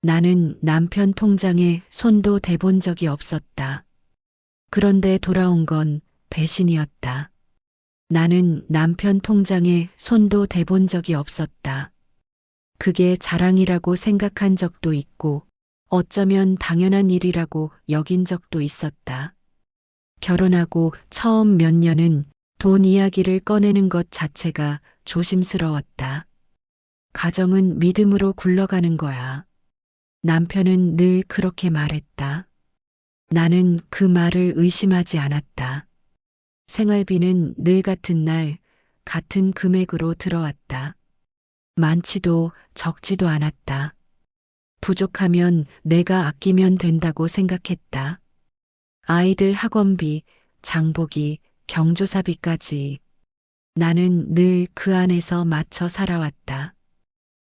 나는 남편 통장에 손도 대본 적이 없었다. 그런데 돌아온 건 배신이었다. 나는 남편 통장에 손도 대본 적이 없었다. 그게 자랑이라고 생각한 적도 있고 어쩌면 당연한 일이라고 여긴 적도 있었다. 결혼하고 처음 몇 년은 돈 이야기를 꺼내는 것 자체가 조심스러웠다. 가정은 믿음으로 굴러가는 거야. 남편은 늘 그렇게 말했다. 나는 그 말을 의심하지 않았다. 생활비는 늘 같은 날, 같은 금액으로 들어왔다. 많지도 적지도 않았다. 부족하면 내가 아끼면 된다고 생각했다. 아이들 학원비, 장보기, 경조사비까지. 나는 늘 그 안에서 맞춰 살아왔다.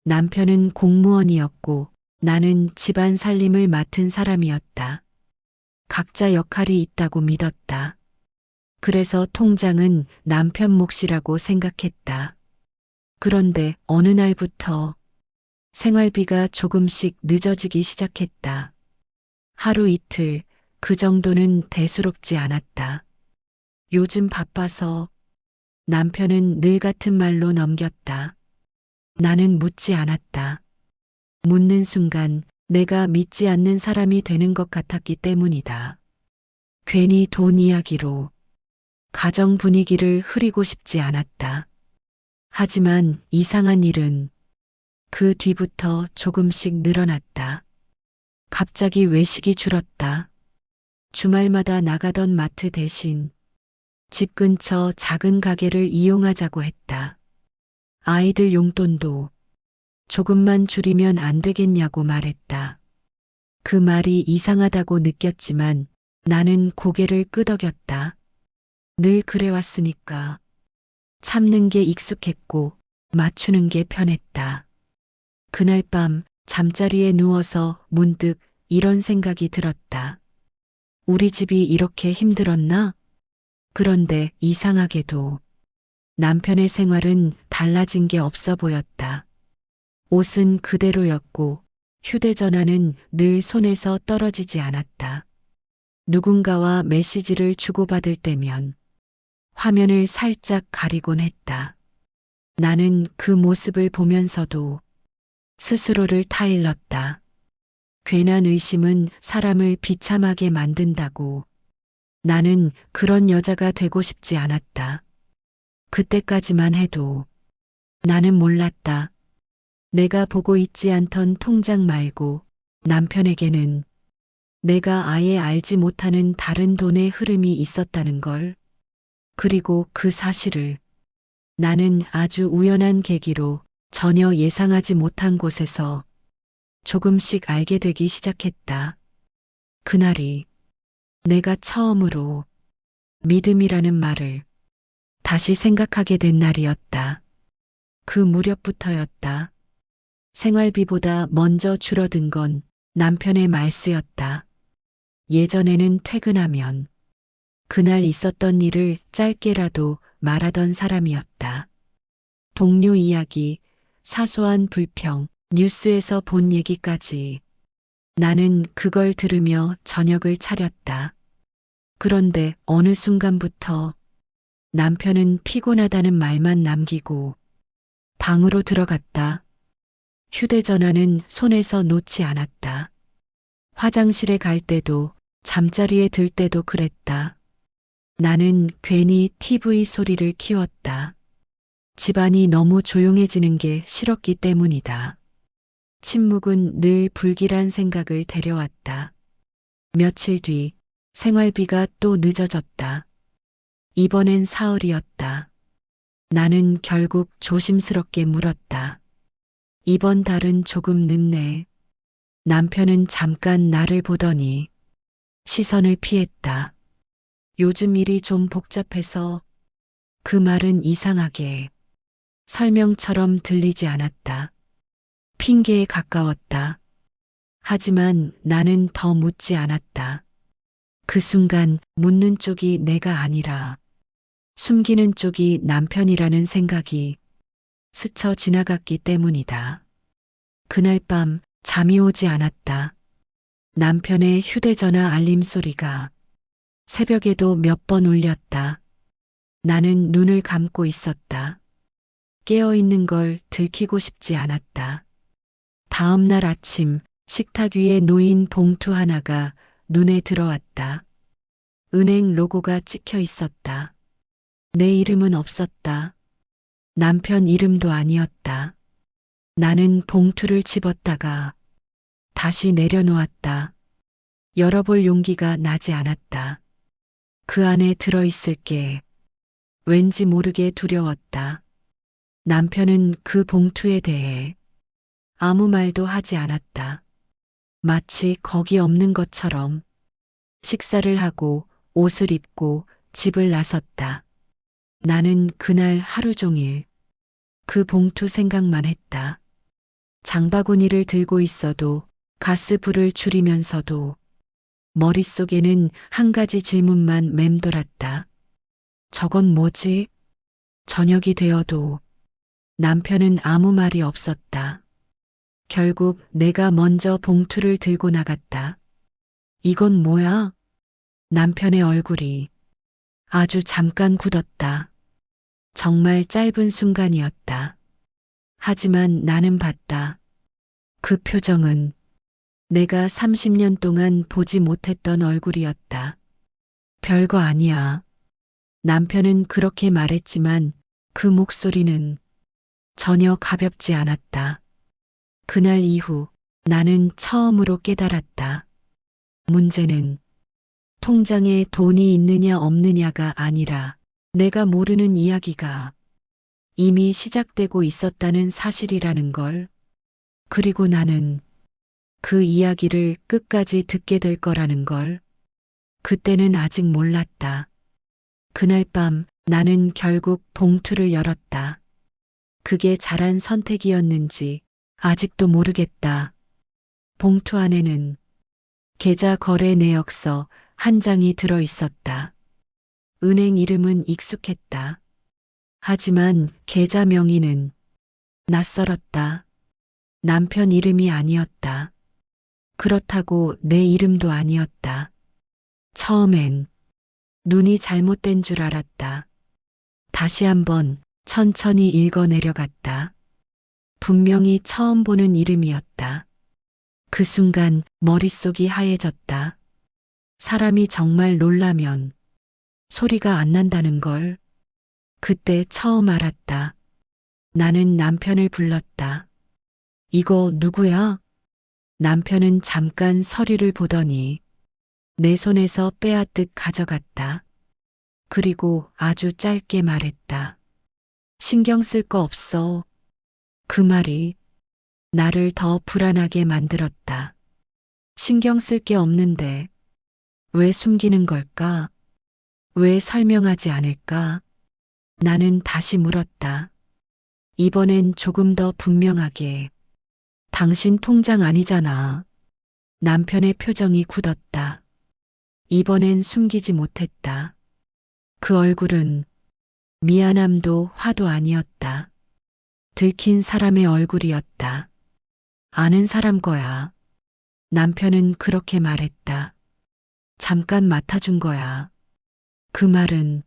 남편은 공무원이었고 나는 집안 살림을 맡은 사람이었다. 각자 역할이 있다고 믿었다. 그래서 통장은 남편 몫이라고 생각했다. 그런데 어느 날부터 생활비가 조금씩 늦어지기 시작했다. 하루 이틀 그 정도는 대수롭지 않았다. 요즘 바빠서 남편은 늘 같은 말로 넘겼다. 나는 묻지 않았다. 묻는 순간 내가 믿지 않는 사람이 되는 것 같았기 때문이다. 괜히 돈 이야기로 가정 분위기를 흐리고 싶지 않았다. 하지만 이상한 일은 그 뒤부터 조금씩 늘어났다. 갑자기 외식이 줄었다. 주말마다 나가던 마트 대신 집 근처 작은 가게를 이용하자고 했다. 아이들 용돈도 조금만 줄이면 안 되겠냐고 말했다. 그 말이 이상하다고 느꼈지만 나는 고개를 끄덕였다. 늘 그래왔으니까. 참는 게 익숙했고 맞추는 게 편했다. 그날 밤 잠자리에 누워서 문득 이런 생각이 들었다. 우리 집이 이렇게 힘들었나? 그런데 이상하게도 남편의 생활은 달라진 게 없어 보였다. 옷은 그대로였고 휴대전화는 늘 손에서 떨어지지 않았다. 누군가와 메시지를 주고받을 때면 화면을 살짝 가리곤 했다. 나는 그 모습을 보면서도 스스로를 타일렀다. 괜한 의심은 사람을 비참하게 만든다고. 나는 그런 여자가 되고 싶지 않았다. 그때까지만 해도 나는 몰랐다. 내가 보고 있지 않던 통장 말고 남편에게는 내가 아예 알지 못하는 다른 돈의 흐름이 있었다는 걸. 그리고 그 사실을 나는 아주 우연한 계기로 전혀 예상하지 못한 곳에서 조금씩 알게 되기 시작했다. 그날이 내가 처음으로 믿음이라는 말을 다시 생각하게 된 날이었다. 그 무렵부터였다. 생활비보다 먼저 줄어든 건 남편의 말수였다. 예전에는 퇴근하면 그날 있었던 일을 짧게라도 말하던 사람이었다. 동료 이야기, 사소한 불평, 뉴스에서 본 얘기까지. 나는 그걸 들으며 저녁을 차렸다. 그런데 어느 순간부터 남편은 피곤하다는 말만 남기고 방으로 들어갔다. 휴대전화는 손에서 놓지 않았다. 화장실에 갈 때도 잠자리에 들 때도 그랬다. 나는 괜히 TV 소리를 키웠다. 집안이 너무 조용해지는 게 싫었기 때문이다. 침묵은 늘 불길한 생각을 데려왔다. 며칠 뒤 생활비가 또 늦어졌다. 이번엔 사흘이었다. 나는 결국 조심스럽게 물었다. 이번 달은 조금 늦네. 남편은 잠깐 나를 보더니 시선을 피했다. 요즘 일이 좀 복잡해서. 그 말은 이상하게 설명처럼 들리지 않았다. 핑계에 가까웠다. 하지만 나는 더 묻지 않았다. 그 순간 묻는 쪽이 내가 아니라 숨기는 쪽이 남편이라는 생각이 스쳐 지나갔기 때문이다. 그날 밤 잠이 오지 않았다. 남편의 휴대전화 알림 소리가 새벽에도 몇 번 울렸다. 나는 눈을 감고 있었다. 깨어있는 걸 들키고 싶지 않았다. 다음 날 아침 식탁 위에 놓인 봉투 하나가 눈에 들어왔다. 은행 로고가 찍혀 있었다. 내 이름은 없었다. 남편 이름도 아니었다. 나는 봉투를 집었다가 다시 내려놓았다. 열어볼 용기가 나지 않았다. 그 안에 들어있을 게 왠지 모르게 두려웠다. 남편은 그 봉투에 대해 아무 말도 하지 않았다. 마치 거기 없는 것처럼 식사를 하고 옷을 입고 집을 나섰다. 나는 그날 하루 종일 그 봉투 생각만 했다. 장바구니를 들고 있어도 가스불을 줄이면서도 머릿속에는 한 가지 질문만 맴돌았다. 저건 뭐지? 저녁이 되어도 남편은 아무 말이 없었다. 결국 내가 먼저 봉투를 들고 나갔다. 이건 뭐야? 남편의 얼굴이 아주 잠깐 굳었다. 정말 짧은 순간이었다. 하지만 나는 봤다. 그 표정은 내가 30년 동안 보지 못했던 얼굴이었다. 별거 아니야. 남편은 그렇게 말했지만 그 목소리는 전혀 가볍지 않았다. 그날 이후 나는 처음으로 깨달았다. 문제는 통장에 돈이 있느냐 없느냐가 아니라 내가 모르는 이야기가 이미 시작되고 있었다는 사실이라는 걸. 그리고 나는 그 이야기를 끝까지 듣게 될 거라는 걸. 그때는 아직 몰랐다. 그날 밤 나는 결국 봉투를 열었다. 그게 잘한 선택이었는지 아직도 모르겠다. 봉투 안에는 계좌 거래 내역서 한 장이 들어 있었다. 은행 이름은 익숙했다. 하지만 계좌 명의는 낯설었다. 남편 이름이 아니었다. 그렇다고 내 이름도 아니었다. 처음엔 눈이 잘못된 줄 알았다. 다시 한번 천천히 읽어 내려갔다. 분명히 처음 보는 이름이었다. 그 순간 머릿속이 하얘졌다. 사람이 정말 놀라면 소리가 안 난다는 걸. 그때 처음 알았다. 나는 남편을 불렀다. 이거 누구야? 남편은 잠깐 서류를 보더니 내 손에서 빼앗듯 가져갔다. 그리고 아주 짧게 말했다. 신경 쓸 거 없어. 그 말이 나를 더 불안하게 만들었다. 신경 쓸 게 없는데 왜 숨기는 걸까? 왜 설명하지 않을까? 나는 다시 물었다. 이번엔 조금 더 분명하게. 당신 통장 아니잖아. 남편의 표정이 굳었다. 이번엔 숨기지 못했다. 그 얼굴은 미안함도 화도 아니었다. 들킨 사람의 얼굴이었다. 아는 사람 거야. 남편은 그렇게 말했다. 잠깐 맡아준 거야. 그 말은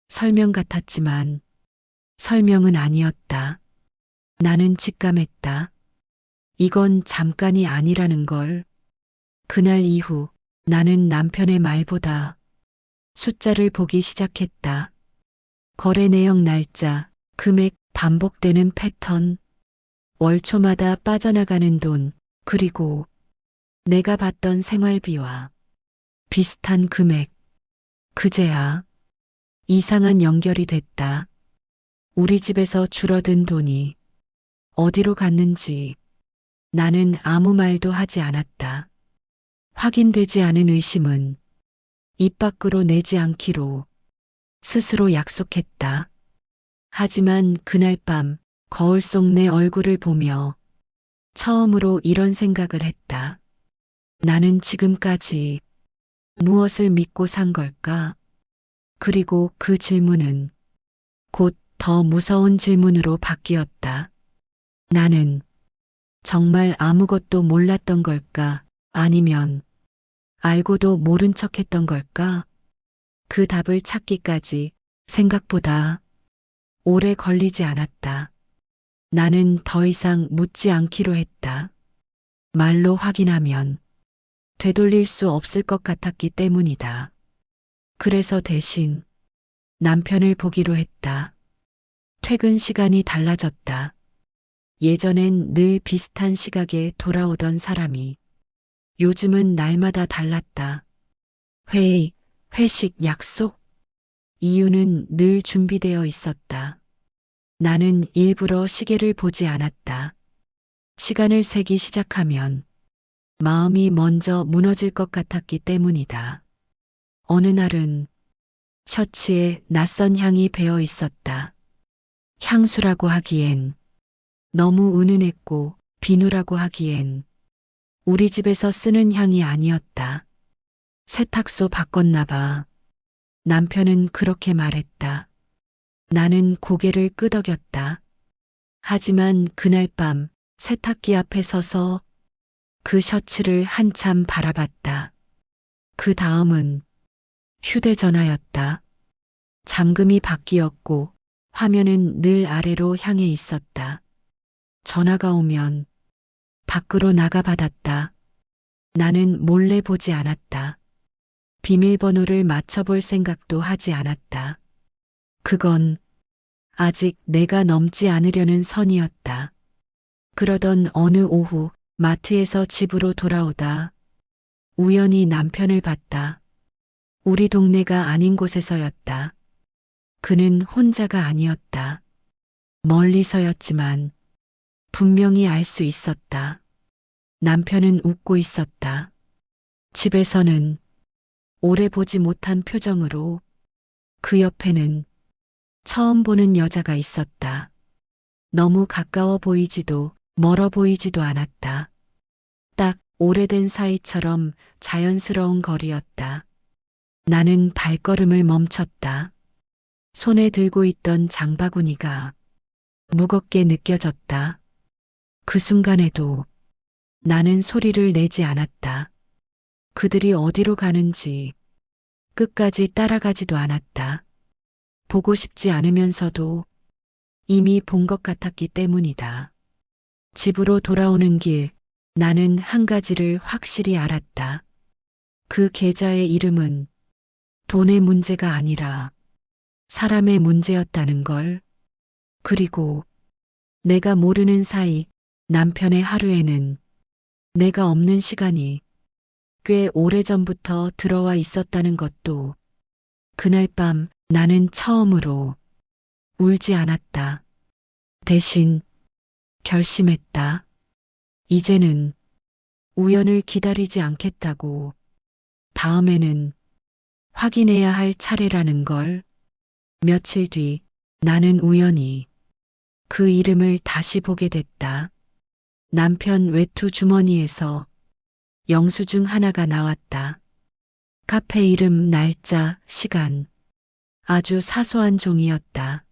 설명 같았지만 설명은 아니었다. 나는 직감했다. 이건 잠깐이 아니라는 걸. 그날 이후 나는 남편의 말보다 숫자를 보기 시작했다. 거래 내역 날짜, 금액, 반복되는 패턴, 월초마다 빠져나가는 돈, 그리고 내가 받던 생활비와 비슷한 금액. 그제야 이상한 연결이 됐다. 우리 집에서 줄어든 돈이 어디로 갔는지 나는 아무 말도 하지 않았다. 확인되지 않은 의심은 입 밖으로 내지 않기로 스스로 약속했다. 하지만 그날 밤 거울 속 내 얼굴을 보며 처음으로 이런 생각을 했다. 나는 지금까지 무엇을 믿고 산 걸까? 그리고 그 질문은 곧 더 무서운 질문으로 바뀌었다. 나는 정말 아무것도 몰랐던 걸까? 아니면 알고도 모른 척 했던 걸까? 그 답을 찾기까지 생각보다 오래 걸리지 않았다. 나는 더 이상 묻지 않기로 했다. 말로 확인하면 되돌릴 수 없을 것 같았기 때문이다. 그래서 대신 남편을 보기로 했다. 퇴근 시간이 달라졌다. 예전엔 늘 비슷한 시각에 돌아오던 사람이 요즘은 날마다 달랐다. 회의, 회식, 약속. 이유는 늘 준비되어 있었다. 나는 일부러 시계를 보지 않았다. 시간을 세기 시작하면 마음이 먼저 무너질 것 같았기 때문이다. 어느 날은 셔츠에 낯선 향이 배어 있었다. 향수라고 하기엔 너무 은은했고 비누라고 하기엔 우리 집에서 쓰는 향이 아니었다. 세탁소 바꿨나 봐. 남편은 그렇게 말했다. 나는 고개를 끄덕였다. 하지만 그날 밤 세탁기 앞에 서서 그 셔츠를 한참 바라봤다. 그 다음은 휴대전화였다. 잠금이 바뀌었고 화면은 늘 아래로 향해 있었다. 전화가 오면 밖으로 나가 받았다. 나는 몰래 보지 않았다. 비밀번호를 맞춰볼 생각도 하지 않았다. 그건 아직 내가 넘지 않으려는 선이었다. 그러던 어느 오후 마트에서 집으로 돌아오다 우연히 남편을 봤다. 우리 동네가 아닌 곳에서였다. 그는 혼자가 아니었다. 멀리서였지만 분명히 알 수 있었다. 남편은 웃고 있었다. 집에서는 오래 보지 못한 표정으로 그 옆에는 처음 보는 여자가 있었다. 너무 가까워 보이지도 멀어 보이지도 않았다. 딱 오래된 사이처럼 자연스러운 거리였다. 나는 발걸음을 멈췄다. 손에 들고 있던 장바구니가 무겁게 느껴졌다. 그 순간에도 나는 소리를 내지 않았다. 그들이 어디로 가는지 끝까지 따라가지도 않았다. 보고 싶지 않으면서도 이미 본 것 같았기 때문이다. 집으로 돌아오는 길, 나는 한 가지를 확실히 알았다. 그 계좌의 이름은 돈의 문제가 아니라 사람의 문제였다는 걸. 그리고 내가 모르는 사이 남편의 하루에는 내가 없는 시간이 꽤 오래전부터 들어와 있었다는 것도 그날 밤 나는 처음으로 울지 않았다. 대신 결심했다. 이제는 우연을 기다리지 않겠다고. 다음에는 확인해야 할 차례라는 걸. 며칠 뒤 나는 우연히 그 이름을 다시 보게 됐다. 남편 외투 주머니에서 영수증 하나가 나왔다. 카페 이름, 날짜, 시간. 아주 사소한 종이였다.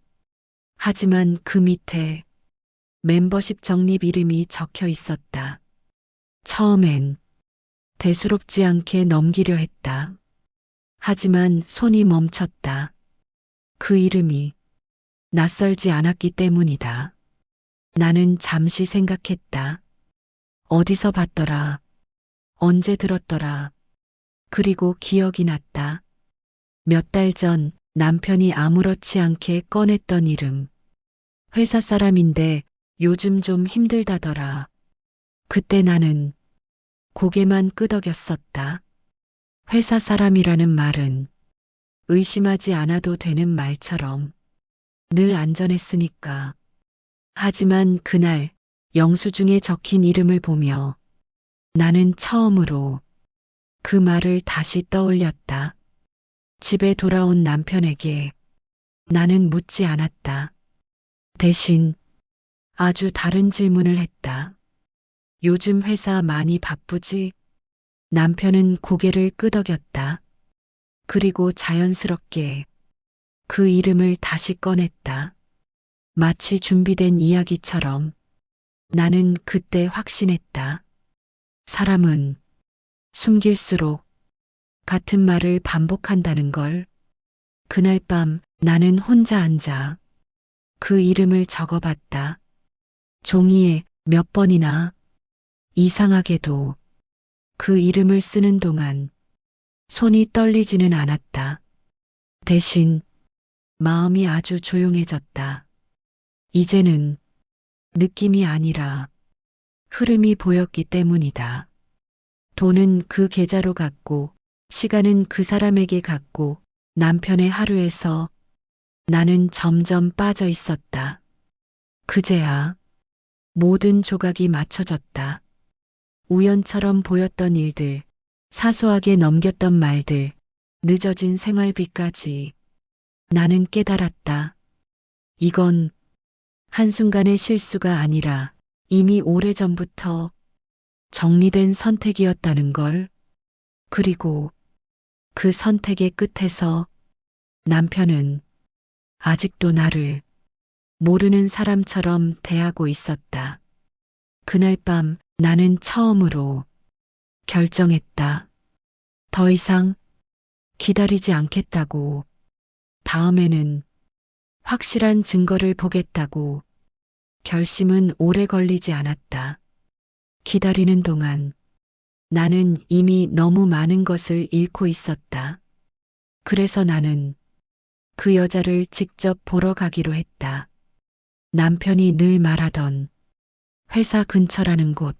하지만 그 밑에 멤버십 적립 이름이 적혀 있었다. 처음엔 대수롭지 않게 넘기려 했다. 하지만 손이 멈췄다. 그 이름이 낯설지 않았기 때문이다. 나는 잠시 생각했다. 어디서 봤더라. 언제 들었더라. 그리고 기억이 났다. 몇 달 전 남편이 아무렇지 않게 꺼냈던 이름. 회사 사람인데 요즘 좀 힘들다더라. 그때 나는 고개만 끄덕였었다. 회사 사람이라는 말은 의심하지 않아도 되는 말처럼 늘 안전했으니까. 하지만 그날 영수증에 적힌 이름을 보며 나는 처음으로 그 말을 다시 떠올렸다. 집에 돌아온 남편에게 나는 묻지 않았다. 대신 아주 다른 질문을 했다. 요즘 회사 많이 바쁘지? 남편은 고개를 끄덕였다. 그리고 자연스럽게 그 이름을 다시 꺼냈다. 마치 준비된 이야기처럼. 나는 그때 확신했다. 사람은 숨길수록 같은 말을 반복한다는 걸. 그날 밤 나는 혼자 앉아 그 이름을 적어봤다. 종이에 몇 번이나. 이상하게도 그 이름을 쓰는 동안 손이 떨리지는 않았다. 대신 마음이 아주 조용해졌다. 이제는 느낌이 아니라 흐름이 보였기 때문이다. 돈은 그 계좌로 갔고, 시간은 그 사람에게 갔고, 남편의 하루에서 나는 점점 빠져 있었다. 그제야 모든 조각이 맞춰졌다. 우연처럼 보였던 일들, 사소하게 넘겼던 말들, 늦어진 생활비까지. 나는 깨달았다. 이건 한순간의 실수가 아니라 이미 오래전부터 정리된 선택이었다는 걸. 그리고 그 선택의 끝에서 남편은 아직도 나를 모르는 사람처럼 대하고 있었다. 그날 밤 나는 처음으로 결정했다. 더 이상 기다리지 않겠다고. 다음에는 확실한 증거를 보겠다고. 결심은 오래 걸리지 않았다. 기다리는 동안 나는 이미 너무 많은 것을 잃고 있었다. 그래서 나는 그 여자를 직접 보러 가기로 했다. 남편이 늘 말하던 회사 근처라는 곳.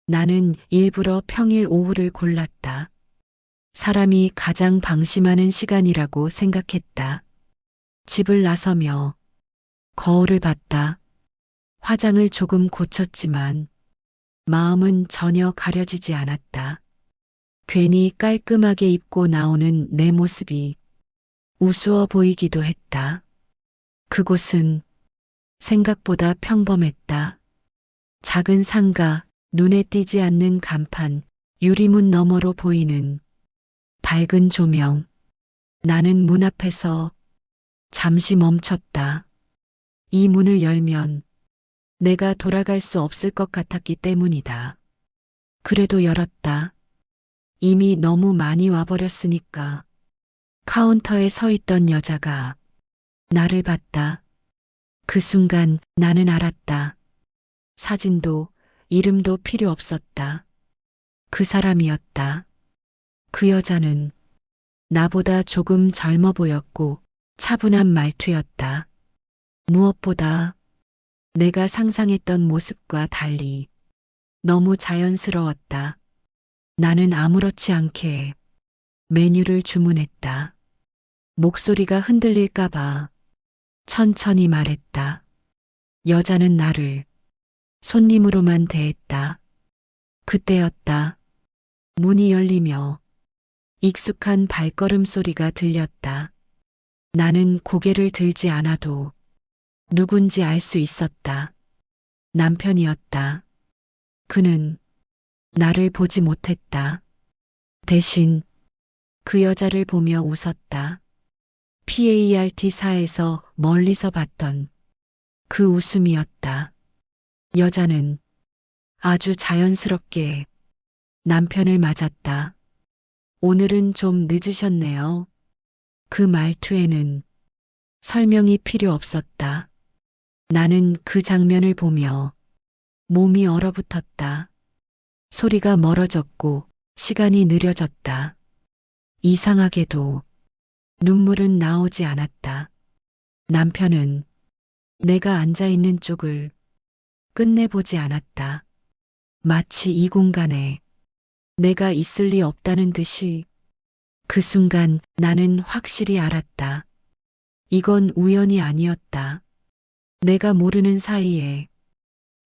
나는 일부러 평일 오후를 골랐다. 사람이 가장 방심하는 시간이라고 생각했다. 집을 나서며 거울을 봤다. 화장을 조금 고쳤지만 마음은 전혀 가려지지 않았다. 괜히 깔끔하게 입고 나오는 내 모습이 우스워 보이기도 했다. 그곳은 생각보다 평범했다. 작은 상가, 눈에 띄지 않는 간판, 유리문 너머로 보이는 밝은 조명. 나는 문 앞에서 잠시 멈췄다. 이 문을 열면 내가 돌아갈 수 없을 것 같았기 때문이다. 그래도 열었다. 이미 너무 많이 와버렸으니까. 카운터에 서 있던 여자가 나를 봤다. 그 순간 나는 알았다. 사진도 이름도 필요 없었다. 그 사람이었다. 그 여자는 나보다 조금 젊어 보였고 차분한 말투였다. 무엇보다 내가 상상했던 모습과 달리 너무 자연스러웠다. 나는 아무렇지 않게 메뉴를 주문했다. 목소리가 흔들릴까봐 천천히 말했다. 여자는 나를 손님으로만 대했다. 그때였다. 문이 열리며 익숙한 발걸음 소리가 들렸다. 나는 고개를 들지 않아도 누군지 알 수 있었다. 남편이었다. 그는 나를 보지 못했다. 대신 그 여자를 보며 웃었다. PART사에서 멀리서 봤던 그 웃음이었다. 여자는 아주 자연스럽게 남편을 맞았다. 오늘은 좀 늦으셨네요. 그 말투에는 설명이 필요 없었다. 나는 그 장면을 보며 몸이 얼어붙었다. 소리가 멀어졌고 시간이 느려졌다. 이상하게도 눈물은 나오지 않았다. 남편은 내가 앉아 있는 쪽을 끝내보지 않았다. 마치 이 공간에 내가 있을 리 없다는 듯이. 그 순간 나는 확실히 알았다. 이건 우연이 아니었다. 내가 모르는 사이에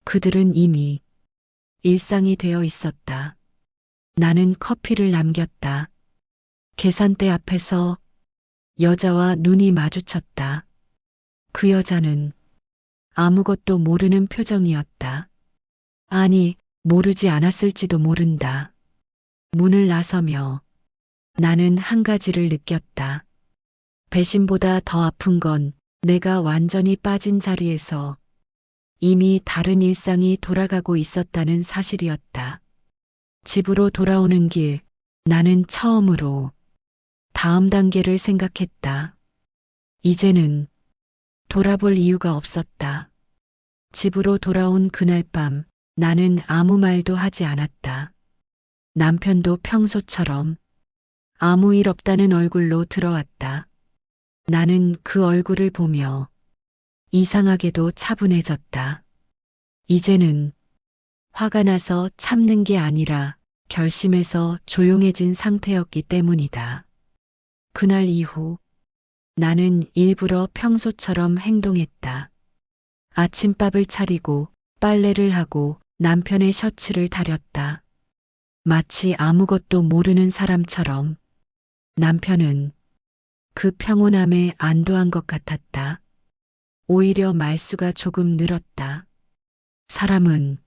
그들은 이미 일상이 되어 있었다. 나는 커피를 남겼다. 계산대 앞에서 여자와 눈이 마주쳤다. 그 여자는 아무것도 모르는 표정이었다. 아니, 모르지 않았을지도 모른다. 문을 나서며 나는 한 가지를 느꼈다. 배신보다 더 아픈 건 내가 완전히 빠진 자리에서 이미 다른 일상이 돌아가고 있었다는 사실이었다. 집으로 돌아오는 길, 나는 처음으로 다음 단계를 생각했다. 이제는 돌아볼 이유가 없었다. 집으로 돌아온 그날 밤 나는 아무 말도 하지 않았다. 남편도 평소처럼 아무 일 없다는 얼굴로 들어왔다. 나는 그 얼굴을 보며 이상하게도 차분해졌다. 이제는 화가 나서 참는 게 아니라 결심해서 조용해진 상태였기 때문이다. 그날 이후 나는 일부러 평소처럼 행동했다. 아침밥을 차리고 빨래를 하고 남편의 셔츠를 다렸다. 마치 아무것도 모르는 사람처럼. 남편은 그 평온함에 안도한 것 같았다. 오히려 말수가 조금 늘었다. 사람은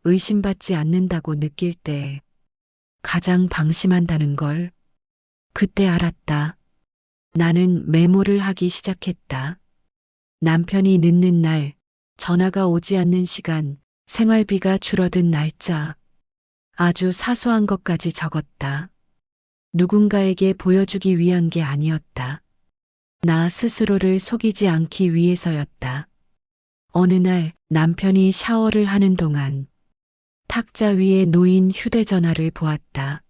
의심받지 않는다고 느낄 때 가장 방심한다는 걸 그때 알았다. 나는 메모를 하기 시작했다. 남편이 늦는 날, 전화가 오지 않는 시간, 생활비가 줄어든 날짜, 아주 사소한 것까지 적었다. 누군가에게 보여주기 위한 게 아니었다. 나 스스로를 속이지 않기 위해서였다. 어느 날 남편이 샤워를 하는 동안 탁자 위에 놓인 휴대전화를 보았다.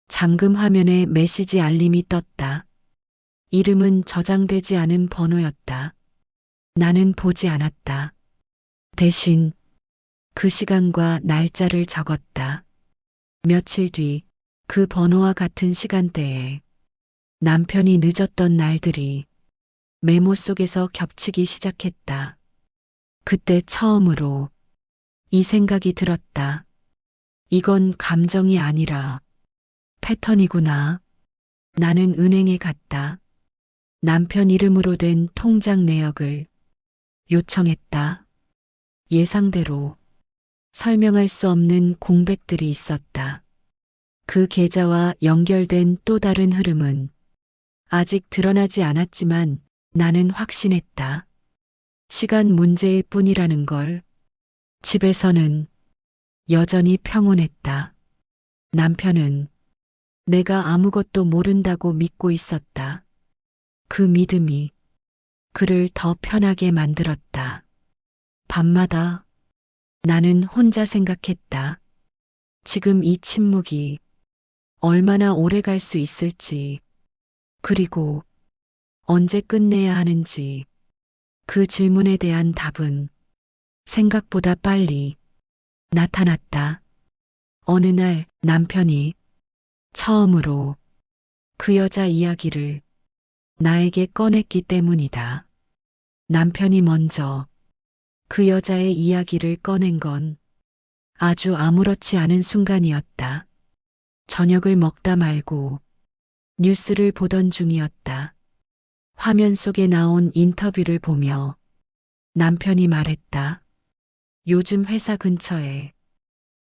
잠금 화면에 메시지 알림이 떴다. 이름은 저장되지 않은 번호였다. 나는 보지 않았다. 대신 그 시간과 날짜를 적었다. 며칠 뒤 그 번호와 같은 시간대에 남편이 늦었던 날들이 메모 속에서 겹치기 시작했다. 그때 처음으로 이 생각이 들었다. 이건 감정이 아니라 패턴이구나. 나는 은행에 갔다. 남편 이름으로 된 통장 내역을 요청했다. 예상대로 설명할 수 없는 공백들이 있었다. 그 계좌와 연결된 또 다른 흐름은 아직 드러나지 않았지만 나는 확신했다. 시간 문제일 뿐이라는 걸. 집에서는 여전히 평온했다. 남편은 내가 아무것도 모른다고 믿고 있었다. 그 믿음이 그를 더 편하게 만들었다. 밤마다 나는 혼자 생각했다. 지금 이 침묵이 얼마나 오래 갈 수 있을지, 그리고 언제 끝내야 하는지, 그 질문에 대한 답은 생각보다 빨리 나타났다. 어느 날 남편이 처음으로 그 여자 이야기를 나에게 꺼냈기 때문이다. 남편이 먼저 그 여자의 이야기를 꺼낸 건 아주 아무렇지 않은 순간이었다. 저녁을 먹다 말고 뉴스를 보던 중이었다. 화면 속에 나온 인터뷰를 보며 남편이 말했다. 요즘 회사 근처에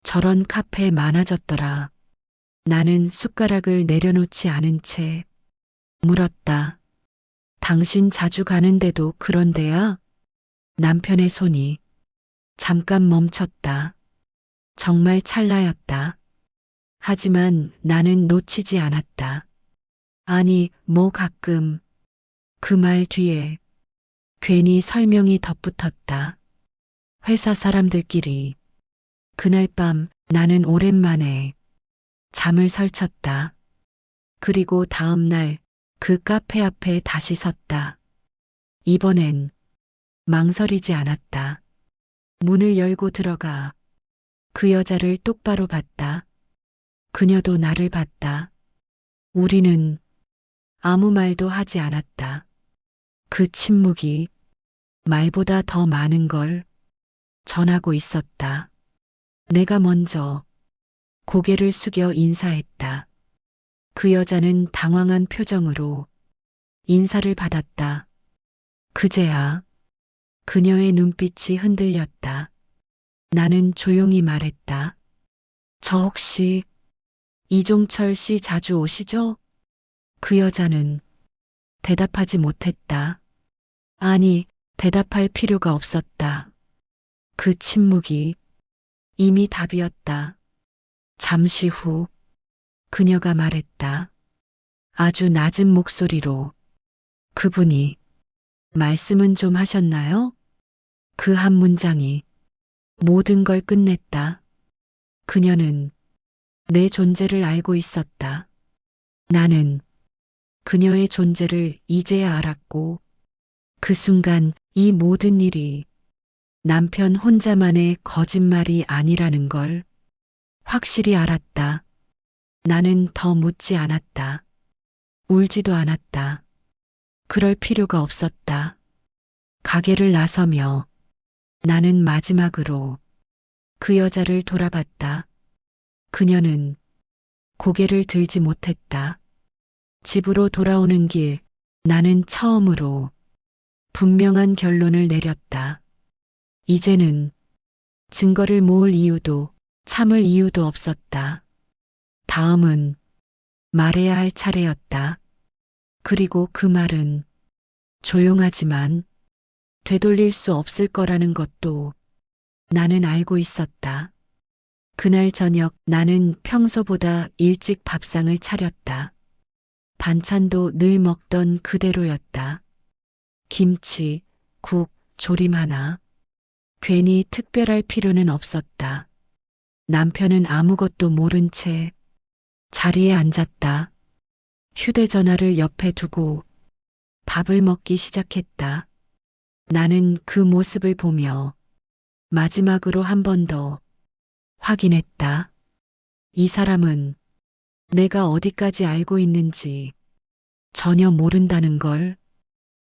저런 카페 많아졌더라. 나는 숟가락을 내려놓지 않은 채 물었다. 당신 자주 가는데도 그런데야? 남편의 손이 잠깐 멈췄다. 정말 찰나였다. 하지만 나는 놓치지 않았다. 아니, 뭐 가끔. 그 말 뒤에 괜히 설명이 덧붙었다. 회사 사람들끼리. 그날 밤 나는 오랜만에 잠을 설쳤다. 그리고 다음 날 그 카페 앞에 다시 섰다. 이번엔 망설이지 않았다. 문을 열고 들어가 그 여자를 똑바로 봤다. 그녀도 나를 봤다. 우리는 아무 말도 하지 않았다. 그 침묵이 말보다 더 많은 걸 전하고 있었다. 내가 먼저 고개를 숙여 인사했다. 그 여자는 당황한 표정으로 인사를 받았다. 그제야 그녀의 눈빛이 흔들렸다. 나는 조용히 말했다. 저 혹시 이종철 씨 자주 오시죠? 그 여자는 대답하지 못했다. 아니, 대답할 필요가 없었다. 그 침묵이 이미 답이었다. 잠시 후 그녀가 말했다. 아주 낮은 목소리로. 그분이 말씀은 좀 하셨나요? 그 한 문장이 모든 걸 끝냈다. 그녀는 내 존재를 알고 있었다. 나는 그녀의 존재를 이제야 알았고 그 순간 이 모든 일이 남편 혼자만의 거짓말이 아니라는 걸 확실히 알았다. 나는 더 묻지 않았다. 울지도 않았다. 그럴 필요가 없었다. 가게를 나서며 나는 마지막으로 그 여자를 돌아봤다. 그녀는 고개를 들지 못했다. 집으로 돌아오는 길 나는 처음으로 분명한 결론을 내렸다. 이제는 증거를 모을 이유도 참을 이유도 없었다. 다음은 말해야 할 차례였다. 그리고 그 말은 조용하지만 되돌릴 수 없을 거라는 것도 나는 알고 있었다. 그날 저녁 나는 평소보다 일찍 밥상을 차렸다. 반찬도 늘 먹던 그대로였다. 김치, 국, 조림 하나. 괜히 특별할 필요는 없었다. 남편은 아무것도 모른 채 자리에 앉았다. 휴대전화를 옆에 두고 밥을 먹기 시작했다. 나는 그 모습을 보며 마지막으로 한 번 더 확인했다. 이 사람은 내가 어디까지 알고 있는지 전혀 모른다는 걸.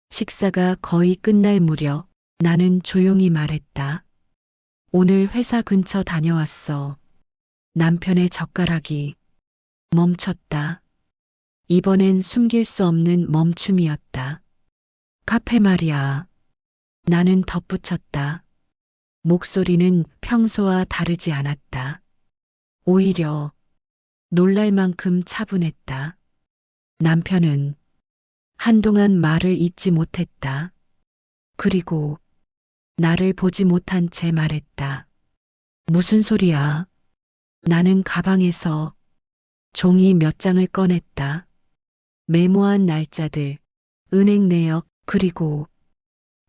식사가 거의 끝날 무렵 나는 조용히 말했다. 오늘 회사 근처 다녀왔어. 남편의 젓가락이 멈췄다. 이번엔 숨길 수 없는 멈춤이었다. 카페 말이야. 나는 덧붙였다. 목소리는 평소와 다르지 않았다. 오히려 놀랄 만큼 차분했다. 남편은 한동안 말을 잇지 못했다. 그리고 나를 보지 못한 채 말했다. 무슨 소리야? 나는 가방에서 종이 몇 장을 꺼냈다. 메모한 날짜들, 은행 내역, 그리고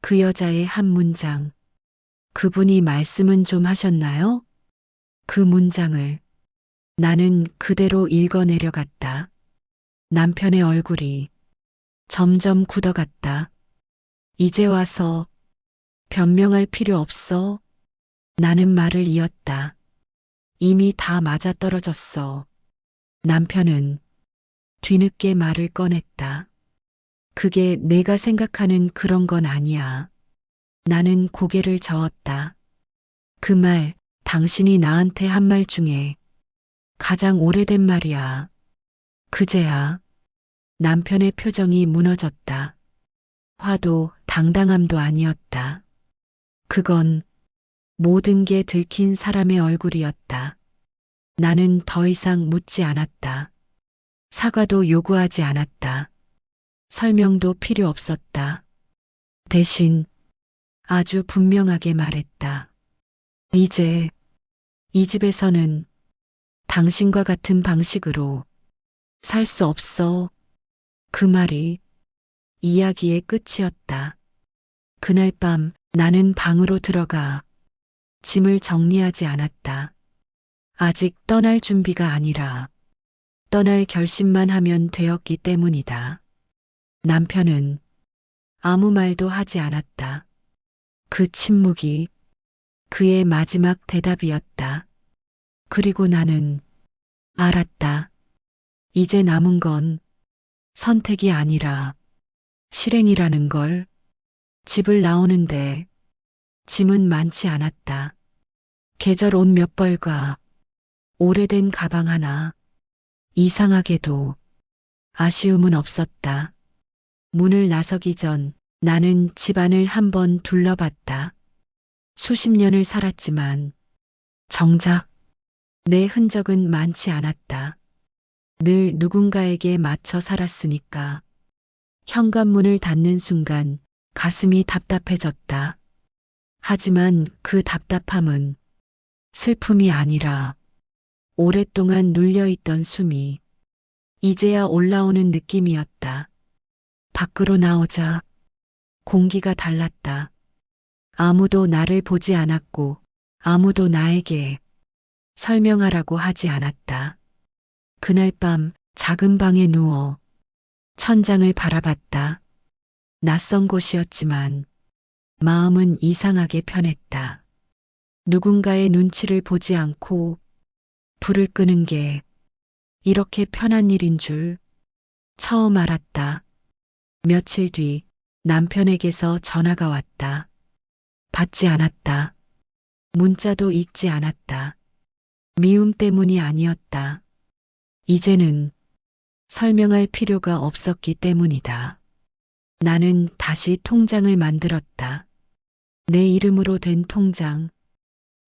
그 여자의 한 문장. 그분이 말씀은 좀 하셨나요? 그 문장을 나는 그대로 읽어 내려갔다. 남편의 얼굴이 점점 굳어갔다. 이제 와서 변명할 필요 없어. 나는 말을 이었다. 이미 다 맞아떨어졌어. 남편은 뒤늦게 말을 꺼냈다. 그게 내가 생각하는 그런 건 아니야. 나는 고개를 저었다. 그 말, 당신이 나한테 한 말 중에 가장 오래된 말이야. 그제야 남편의 표정이 무너졌다. 화도 당당함도 아니었다. 그건 모든 게 들킨 사람의 얼굴이었다. 나는 더 이상 묻지 않았다. 사과도 요구하지 않았다. 설명도 필요 없었다. 대신 아주 분명하게 말했다. 이제 이 집에서는 당신과 같은 방식으로 살 수 없어. 그 말이 이야기의 끝이었다. 그날 밤 나는 방으로 들어가 짐을 정리하지 않았다. 아직 떠날 준비가 아니라 떠날 결심만 하면 되었기 때문이다. 남편은 아무 말도 하지 않았다. 그 침묵이 그의 마지막 대답이었다. 그리고 나는 알았다. 이제 남은 건 선택이 아니라 실행이라는 걸. 집을 나오는데 짐은 많지 않았다. 계절 옷 몇 벌과 오래된 가방 하나. 이상하게도 아쉬움은 없었다. 문을 나서기 전 나는 집안을 한번 둘러봤다. 수십 년을 살았지만 정작 내 흔적은 많지 않았다. 늘 누군가에게 맞춰 살았으니까. 현관문을 닫는 순간 가슴이 답답해졌다. 하지만 그 답답함은 슬픔이 아니라 오랫동안 눌려있던 숨이 이제야 올라오는 느낌이었다. 밖으로 나오자 공기가 달랐다. 아무도 나를 보지 않았고 아무도 나에게 설명하라고 하지 않았다. 그날 밤 작은 방에 누워 천장을 바라봤다. 낯선 곳이었지만 마음은 이상하게 편했다. 누군가의 눈치를 보지 않고 불을 끄는 게 이렇게 편한 일인 줄 처음 알았다. 며칠 뒤 남편에게서 전화가 왔다. 받지 않았다. 문자도 읽지 않았다. 미움 때문이 아니었다. 이제는 설명할 필요가 없었기 때문이다. 나는 다시 통장을 만들었다. 내 이름으로 된 통장.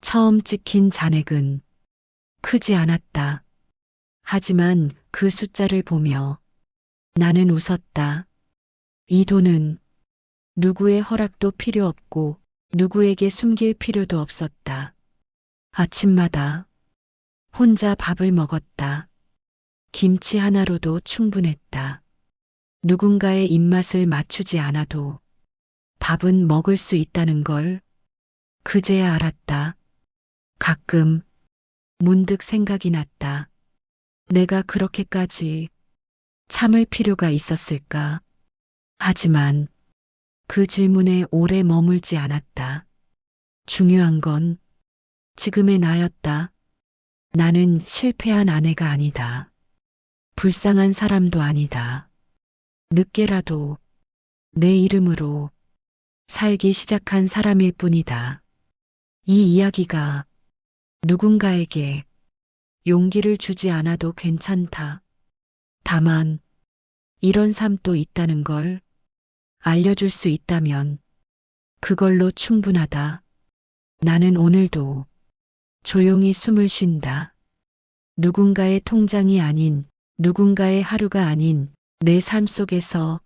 처음 찍힌 잔액은 크지 않았다. 하지만 그 숫자를 보며 나는 웃었다. 이 돈은 누구의 허락도 필요 없고 누구에게 숨길 필요도 없었다. 아침마다 혼자 밥을 먹었다. 김치 하나로도 충분했다. 누군가의 입맛을 맞추지 않아도 밥은 먹을 수 있다는 걸 그제야 알았다. 가끔 문득 생각이 났다. 내가 그렇게까지 참을 필요가 있었을까? 하지만 그 질문에 오래 머물지 않았다. 중요한 건 지금의 나였다. 나는 실패한 아내가 아니다. 불쌍한 사람도 아니다. 늦게라도 내 이름으로 살기 시작한 사람일 뿐이다. 이 이야기가 누군가에게 용기를 주지 않아도 괜찮다. 다만 이런 삶도 있다는 걸 알려줄 수 있다면 그걸로 충분하다. 나는 오늘도 조용히 숨을 쉰다. 누군가의 통장이 아닌, 누군가의 하루가 아닌 내 삶 속에서